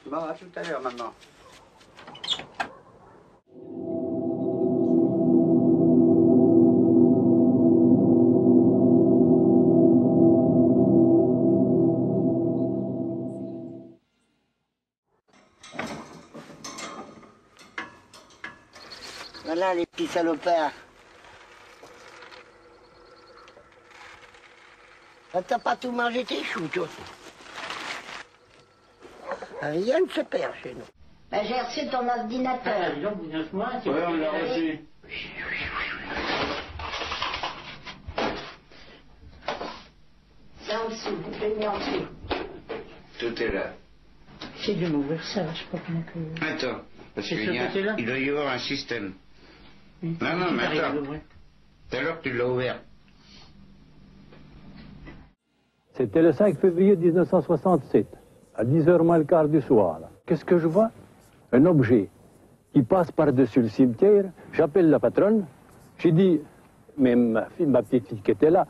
Bon, à tout à l'heure, maman. Voilà les petits salopards. Ah, t'as pas tout mangé tes choux, toi. Rien ne se perd chez nous. Ben, j'ai reçu ton ordinateur. Oui, on l'a reçu. C'est en dessous, je l'ai mis en dessous. Tout est là. J'ai dû m'ouvrir ça, je sais pas comment que... Attends, parce C'est qu'il ce y a, côté-là il doit y avoir un système. Oui. Non, non, Qui mais t'arrive à attends. l'ouvrir. Tout à l'heure, tu l'as ouvert. C'était le 5 février 1967, à 10h moins le quart du soir. Qu'est-ce que je vois? Un objet qui passe par-dessus le cimetière. J'appelle la patronne. J'ai dit, mais ma petite fille qui était là,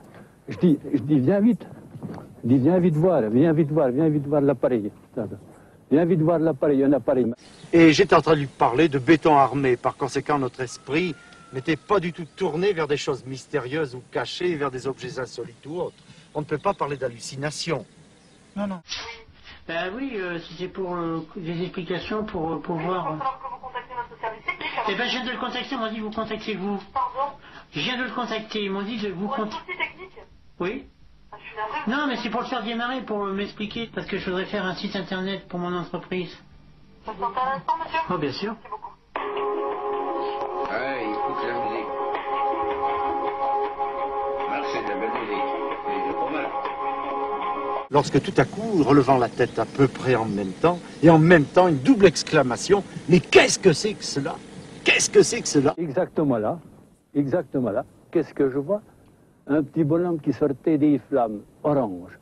je dis, viens vite. Je dis, viens vite voir l'appareil. Viens vite voir l'appareil, un appareil. Et j'étais entendu parler de béton armé. Par conséquent, notre esprit n'était pas du tout tourné vers des choses mystérieuses ou cachées, vers des objets insolites ou autres. On ne peut pas parler d'hallucination. Non, non. Ben oui, c'était pour des explications pour voir... Que vous contactez notre service technique. Eh ben, je viens de le contacter, ils m'ont dit vous contactez vous. Pardon? Je viens de le contacter, ils m'ont dit de vous Pour un contacter. souci technique? Oui. Ah, je suis navré. Non, mais c'est pour le faire démarrer, pour m'expliquer, parce que je voudrais faire un site internet pour mon entreprise. Ça se tente un instant, monsieur? Oh, bien sûr. Merci beaucoup. Ouais, il faut que la musique. Marche, c'est de la belle musique. C'est pas mal. Lorsque tout à coup, relevant la tête à peu près en même temps, et en même temps une double exclamation, mais qu'est-ce que c'est que cela? Qu'est-ce que c'est que cela? Exactement là. Qu'est-ce que je vois? Un petit bonhomme qui sortait des flammes oranges.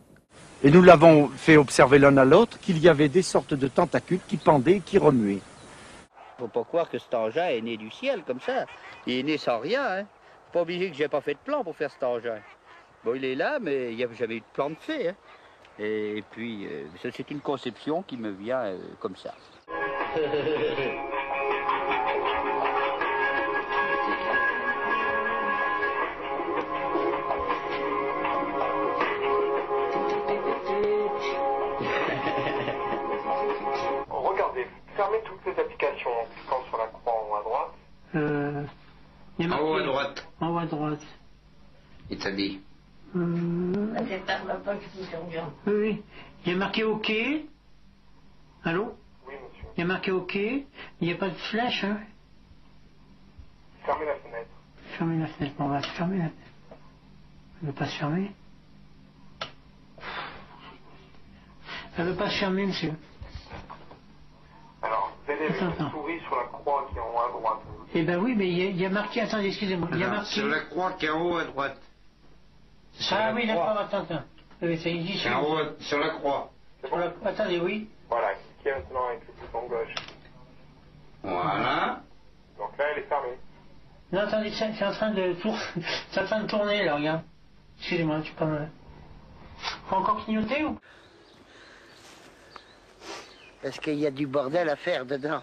Et nous l'avons fait observer l'un à l'autre qu'il y avait des sortes de tentacules qui pendaient, qui remuaient. Faut pas croire que cet engin est né du ciel comme ça. Il est né sans rien, hein. Pas obligé que j'ai pas fait de plan pour faire cet engin. Bon, il est là, mais il n'y a jamais eu de plan de fait, hein. Et puis, c'est une conception qui me vient comme ça. Regardez, fermez toutes les applications en cliquant sur la croix en haut à droite. Il y a En haut à marqué- droite, En haut à droite. il t'a dit. C'est pas que je suis urgent. Oui, oui. Il y a marqué OK. Allô? Oui, monsieur. Il y a marqué OK. Il n'y a pas de flèche, hein? Fermez la fenêtre. Fermez la fenêtre. Bon, on va fermer la fenêtre. Elle ne veut pas se fermer. Elle ne veut pas se fermer, monsieur. Alors, vous allez avec Attends. une souris sur la croix qui est en haut à droite. Eh ben oui, mais il y a marqué... Attendez, excusez-moi. Il y a Alors, marqué... sur la croix qui est en haut à droite. Ah oui, d'accord, attends. Oui, ça y dit C'est en haut, sur la croix. sur la- Attendez, oui. Voilà, cliquez maintenant avec le bouton gauche. Voilà. Donc là, elle est fermée. Non, attendez, c'est en train de c'est en train de tourner, là, regarde. Excusez-moi, je suis pas mal. Faut encore clignoter ou... Parce qu'il y a du bordel à faire dedans.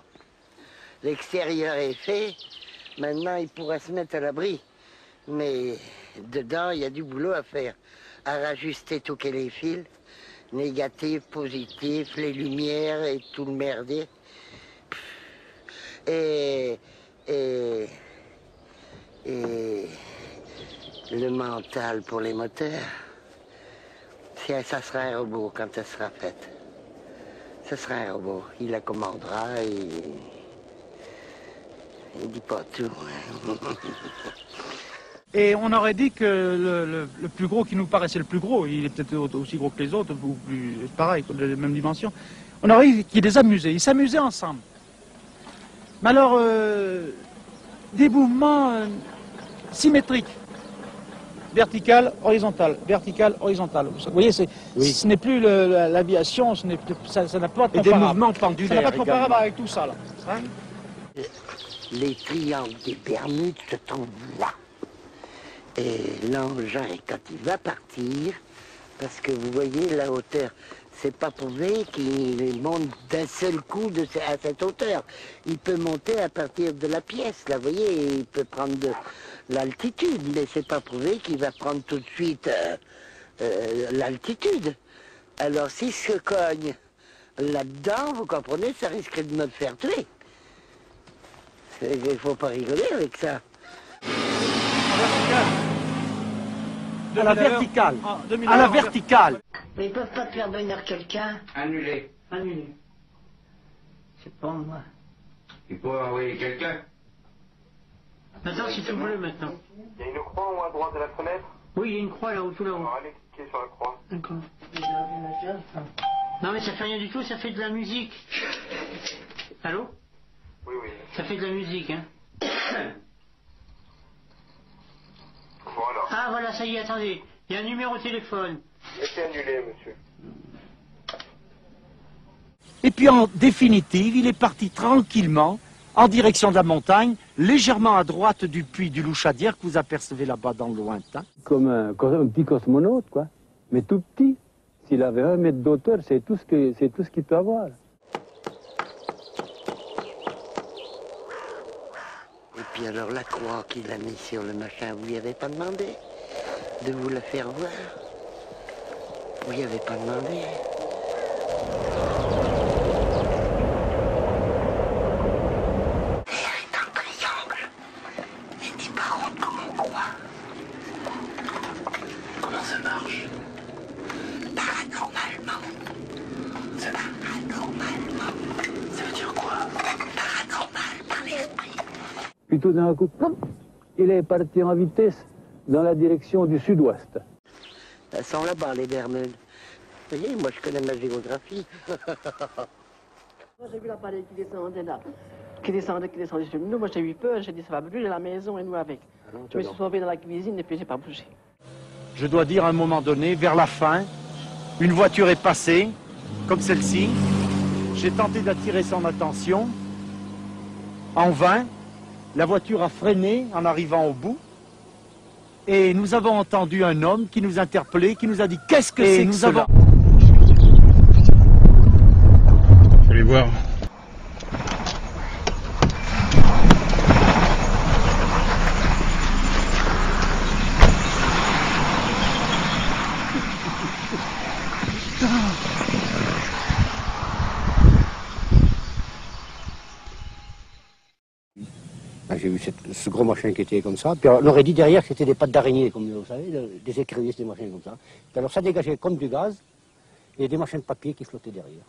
L'extérieur est fait, maintenant il pourrait se mettre à l'abri. Mais dedans, il y a du boulot à faire. À rajuster tous les fils, négatifs, positifs, les lumières et tout le merdier. Et le mental pour les moteurs. Ça sera un robot quand ça sera fait. Ce sera un robot. Il la commandera et... Il dit pas tout. Et on aurait dit que le plus gros qui nous paraissait le plus gros, il est peut-être aussi gros que les autres, ou plus pareil, de la même dimension, on aurait dit qu'il les amusait. Ils s'amusaient ensemble. Mais alors, des mouvements symétriques. Vertical, horizontal, vertical, horizontal. Vous voyez, ce n'est plus l'aviation, ça n'a pas de comparable. Et des mouvements pendulaires. Ça n'a pas de comparable avec tout ça, là. Hein? Les triangles des Bermudes se trouvent là. Et l'engin, quand il va partir, parce que vous voyez la hauteur, c'est pas prouvé qu'il monte d'un seul coup à cette hauteur. Il peut monter à partir de la pièce, là, vous voyez, il peut prendre de l'altitude, mais c'est pas prouvé qu'il va prendre tout de suite l'altitude. Alors si je cogne là-dedans, vous comprenez, ça risque de me faire tuer. Il faut pas rigoler avec ça. À la verticale. À la verticale. Mais ils peuvent pas te faire venir quelqu'un. Annulé. Annulé. C'est pas moi. Il peut envoyer quelqu'un. Attends, c'est tout bleu maintenant. Il y a une croix en haut à droite de la fenêtre. Oui, il y a une croix là-haut, tout là-haut. Alors allez cliquer sur la croix. D'accord. Non mais ça fait rien du tout, ça fait de la musique. Allô? Oui, oui. Ça fait de la musique, hein. Voilà. Ah voilà, ça y est, attendez. Il y a un numéro de téléphone. Mettez annulé, monsieur. Et puis en définitive, il est parti tranquillement en direction de la montagne, légèrement à droite du puits du Louchadière que vous apercevez là-bas dans le lointain. Comme un petit cosmonaute, quoi. Mais tout petit. S'il avait 1 mètre d'auteur, c'est tout ce qu'il peut avoir. Et puis alors la croix qu'il a mise sur le machin, vous lui avez pas demandé de vous la faire voir? Vous lui avez pas demandé? L'air est un triangle. Et dis par contre comment on croit. Comment ça marche? Paranormalement. Paranormalement. Ça veut dire quoi? Paranormal par l'esprit. Puis tout d'un coup, plop, il est parti en vitesse dans la direction du sud-ouest. Elles sont là-bas, les Bermudes. Vous voyez, moi je connais ma géographie. Moi j'ai vu l'appareil qui descendait là, qui descendait sur nous. Moi j'ai eu peur, j'ai dit ça va brûler la maison et nous avec. Je me suis sauvé dans la cuisine et puis j'ai pas bougé. Je dois dire à un moment donné, vers la fin, une voiture est passée, comme celle-ci. J'ai tenté d'attirer son attention. En vain, la voiture a freiné en arrivant au bout. Et nous avons entendu un homme qui nous interpellait, qui nous a dit « Qu'est-ce que c'est que cela ?» Je vais voir. J'ai vu ce gros machin qui était comme ça, puis on aurait dit derrière que c'était des pattes d'araignée, comme vous savez, des écriers, des machins comme ça. Puis alors ça dégageait comme du gaz, et des machins de papier qui flottaient derrière.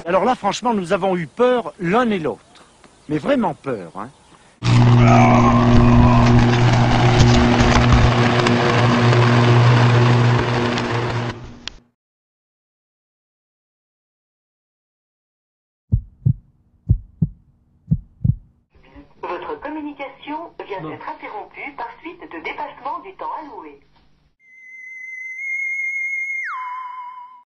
Alors là, franchement, nous avons eu peur l'un et l'autre. Mais vraiment peur, hein. Votre communication vient d'être interrompue par suite de dépassement du temps alloué.